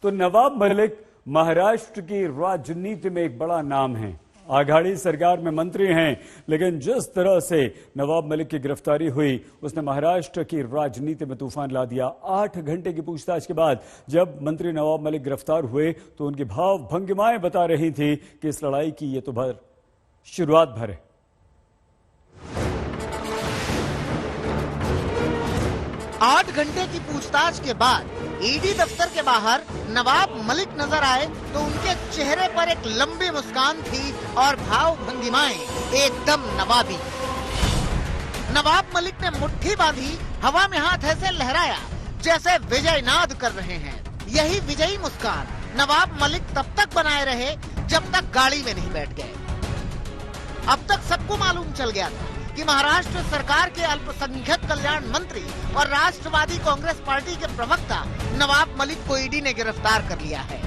तो नवाब मलिक महाराष्ट्र की राजनीति में एक बड़ा नाम है। आघाड़ी सरकार में मंत्री हैं, लेकिन जिस तरह से नवाब मलिक की गिरफ्तारी हुई उसने महाराष्ट्र की राजनीति में तूफान ला दिया। 8 घंटे की पूछताछ के बाद जब मंत्री नवाब मलिक गिरफ्तार हुए तो उनकी भाव भंगिमाएं बता रही थी कि इस लड़ाई की ये तो शुरुआत भर है। आठ घंटे की पूछताछ के बाद ईडी दफ्तर के बाहर नवाब मलिक नजर आए तो उनके चेहरे पर एक लंबी मुस्कान थी और भाव भंगिमाएं एकदम नवाबी। नवाब मलिक ने मुट्ठी बांधी, हवा में हाथ ऐसे लहराया जैसे विजय नाद कर रहे हैं। यही विजयी मुस्कान नवाब मलिक तब तक बनाए रहे जब तक गाड़ी में नहीं बैठ गए। अब तक सबको मालूम चल गया था कि महाराष्ट्र सरकार के अल्पसंख्यक कल्याण मंत्री और राष्ट्रवादी कांग्रेस पार्टी के प्रवक्ता नवाब मलिक को ईडी ने गिरफ्तार कर लिया है।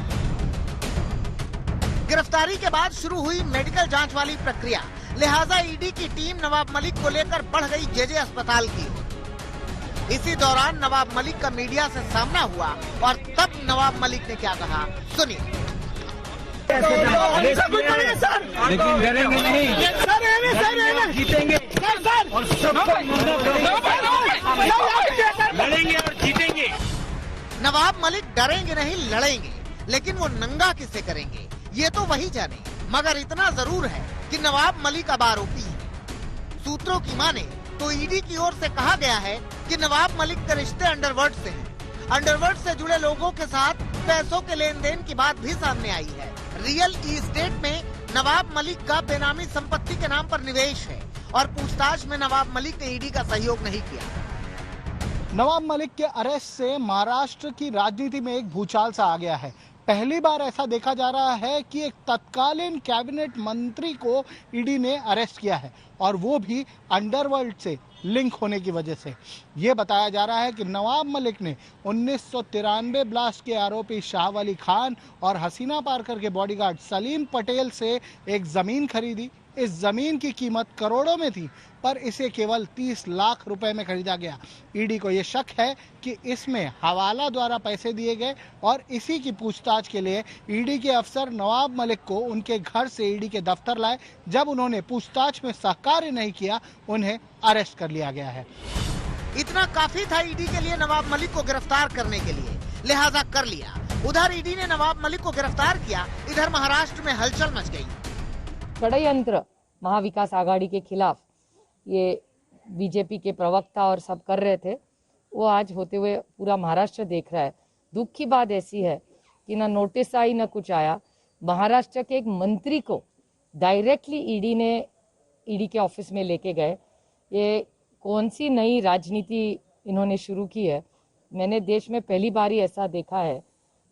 गिरफ्तारी के बाद शुरू हुई मेडिकल जांच वाली प्रक्रिया, लिहाजा ईडी की टीम नवाब मलिक को लेकर बढ़ गई जेजे अस्पताल की। इसी दौरान नवाब मलिक का मीडिया से सामना हुआ और तब नवाब मलिक ने क्या कहा, सुनिए। लेकिन डरेंगे नहीं, जीतेंगे और लड़ेंगे और जीतेंगे। नवाब मलिक डरेंगे नहीं, लड़ेंगे, लेकिन वो नंगा किसे करेंगे ये तो वही जाने। मगर इतना जरूर है कि नवाब मलिक अब आरोपी है। सूत्रों की माने तो ईडी की ओर से कहा गया है कि नवाब मलिक के रिश्ते अंडरवर्ल्ड से हैं। अंडरवर्ल्ड से जुड़े लोगों के साथ पैसों के लेन देन की बात भी सामने आई है। रियल इस्टेट में नवाब मलिक का बेनामी संपत्ति के नाम पर निवेश है और पूछताछ में नवाब मलिक ने ईडी का सहयोग नहीं किया। नवाब मलिक के अरेस्ट से महाराष्ट्र की राजनीति में एक भूचाल सा आ गया है। पहली बार ऐसा देखा जा रहा है कि एक तत्कालीन कैबिनेट मंत्री को ईडी ने अरेस्ट किया है और वो भी अंडरवर्ल्ड से लिंक होने की वजह से। ये बताया जा रहा है कि नवाब मलिक ने 1993 ब्लास्ट के आरोपी शाह अली खान और हसीना पारकर के बॉडीगार्ड सलीम पटेल से एक जमीन खरीदी। इस जमीन की कीमत करोड़ों में थी, पर इसे केवल 30 लाख रुपए में खरीदा गया। ईडी को यह शक है कि इसमें हवाला द्वारा पैसे दिए गए और इसी की पूछताछ के लिए ईडी के अफसर नवाब मलिक को उनके घर से ईडी के दफ्तर लाए। जब उन्होंने पूछताछ में सहकार्य नहीं किया, उन्हें अरेस्ट कर लिया गया है। इतना काफी था ईडी के लिए नवाब मलिक को गिरफ्तार करने के लिए, लिहाजा कर लिया। उधर ईडी ने नवाब मलिक को गिरफ्तार किया, इधर महाराष्ट्र में हलचल मच गई। षड्यंत्र महाविकास आघाड़ी के खिलाफ ये बीजेपी के प्रवक्ता और सब कर रहे थे, वो आज होते हुए पूरा महाराष्ट्र देख रहा है। दुख की बात ऐसी है कि ना नोटिस आई ना कुछ आया। महाराष्ट्र के एक मंत्री को डायरेक्टली ईडी के ऑफिस में लेके गए। ये कौन सी नई राजनीति इन्होंने शुरू की है? मैंने देश में पहली बार ही ऐसा देखा है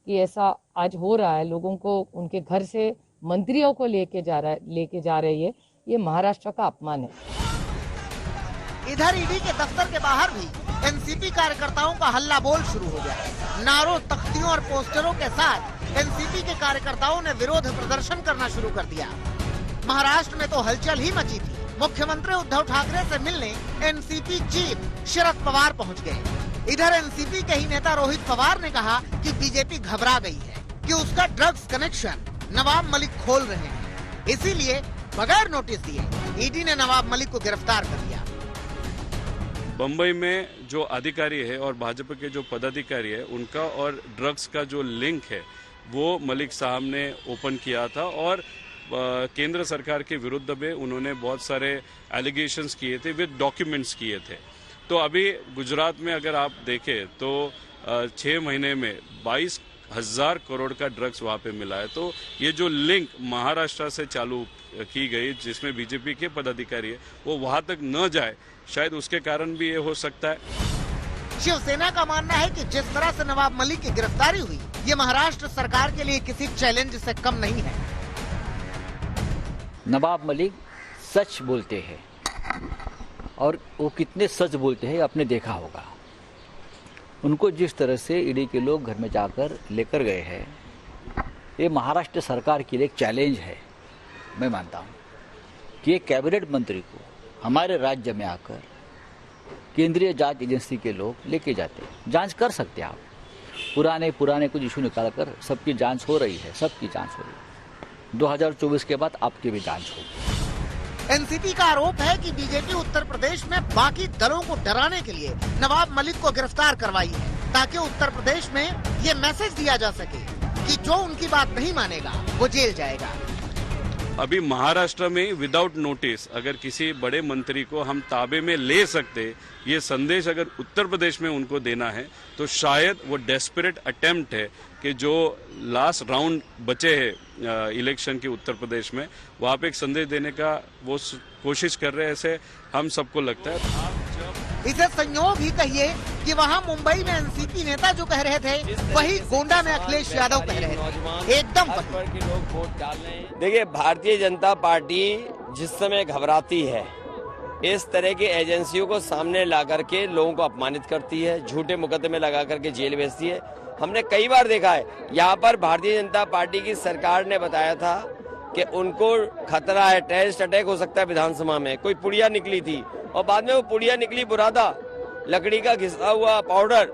कि ऐसा आज हो रहा है। लोगों को उनके घर से मंत्रियों को लेके जा रही है। ये महाराष्ट्र का अपमान है। इधर ईडी के दफ्तर के बाहर भी एनसीपी कार्यकर्ताओं का हल्ला बोल शुरू हो गया। नारों, तख्तियों और पोस्टरों के साथ एनसीपी के कार्यकर्ताओं ने विरोध प्रदर्शन करना शुरू कर दिया। महाराष्ट्र में तो हलचल ही मची थी। मुख्यमंत्री उद्धव ठाकरे से मिलने एनसीपी चीफ शरद पवार पहुंच गए। इधर एनसीपी के ही नेता रोहित पवार ने कहा कि बीजेपी घबरा गई है कि उसका ड्रग्स कनेक्शन नवाब मलिक खोल रहे हैं, इसीलिए बगैर नोटिस दिए ईडी ने नवाब मलिक को गिरफ्तार कर लिया। बम्बई में जो अधिकारी है और भाजपा के जो पदाधिकारी है, उनका और ड्रग्स का जो लिंक है वो मलिक साहब ने ओपन किया था और केंद्र सरकार के विरुद्ध में उन्होंने बहुत सारे एलिगेशंस किए थे, विद डॉक्यूमेंट्स किए थे। तो अभी गुजरात में अगर आप देखें तो 6 महीने में 22,000 करोड़ का ड्रग्स वहाँ पे मिला है। तो ये जो लिंक महाराष्ट्र से चालू की गई, जिसमें बीजेपी के पदाधिकारी है, वो वहाँ तक न जाए, शायद उसके कारण भी ये हो सकता है। शिवसेना का मानना है कि जिस तरह से नवाब मलिक की गिरफ्तारी हुई, ये महाराष्ट्र सरकार के लिए किसी चैलेंज से कम नहीं है। नवाब मलिक सच बोलते हैं और वो कितने सच बोलते हैं आपने देखा होगा। उनको जिस तरह से ईडी के लोग घर में जाकर लेकर गए हैं, ये महाराष्ट्र सरकार के लिए एक चैलेंज है। मैं मानता हूँ कि एक कैबिनेट मंत्री को हमारे राज्य में आकर केंद्रीय जांच एजेंसी के लोग लेके जाते, जांच कर सकते हैं आप, पुराने कुछ इशू निकालकर सबकी जांच हो रही है, सबकी जांच हो रही है। 2024 के बाद आपकी भी जांच होगी। एनसीपी का आरोप है कि बीजेपी उत्तर प्रदेश में बाकी दलों को डराने के लिए नवाब मलिक को गिरफ्तार करवाई है, ताकि उत्तर प्रदेश में ये मैसेज दिया जा सके कि जो उनकी बात नहीं मानेगा वो जेल जाएगा। अभी महाराष्ट्र में विदाउट नोटिस अगर किसी बड़े मंत्री को हम ताबे में ले सकते, ये संदेश अगर उत्तर प्रदेश में उनको देना है तो शायद वो डेस्परेट अटेम्प्ट है कि जो लास्ट राउंड बचे हैं इलेक्शन के उत्तर प्रदेश में, वहाँ पे एक संदेश देने का वो कोशिश कर रहे हैं, ऐसे हम सबको लगता है। इसे संयोग ही कहिए कि वहाँ मुंबई में एनसीपी नेता जो कह रहे थे वही गोंडा में अखिलेश यादव कह रहे थे, एकदम वही। देखिए, भारतीय जनता पार्टी जिस समय घबराती है, इस तरह की एजेंसियों को सामने ला करके लोगों को अपमानित करती है, झूठे मुकदमे लगा करके जेल भेजती है। हमने कई बार देखा है, यहाँ पर भारतीय जनता पार्टी की सरकार ने बताया था कि उनको खतरा है, टेररिस्ट अटैक हो सकता है विधानसभा में। कोई पुड़िया निकली थी और बाद में वो पुड़िया निकली बुरादा, लकड़ी का घिसा हुआ पाउडर।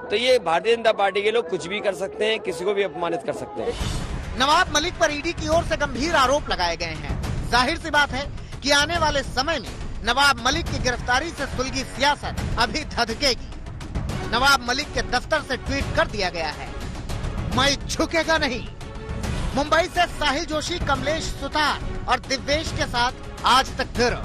तो ये भारतीय जनता पार्टी के लोग कुछ भी कर सकते हैं, किसी को भी अपमानित कर सकते हैं। नवाब मलिक पर ईडी की ओर से गंभीर आरोप लगाए गए हैं। जाहिर सी बात है कि आने वाले समय में नवाब मलिक की गिरफ्तारी से सुलगी सियासत अभी धधकेगी। नवाब मलिक के दफ्तर से ट्वीट कर दिया गया है, मैं झुकेगा नहीं। मुंबई से साहिल जोशी, कमलेश सुतार और दिव्येश के साथ आज तक ब्यूरो।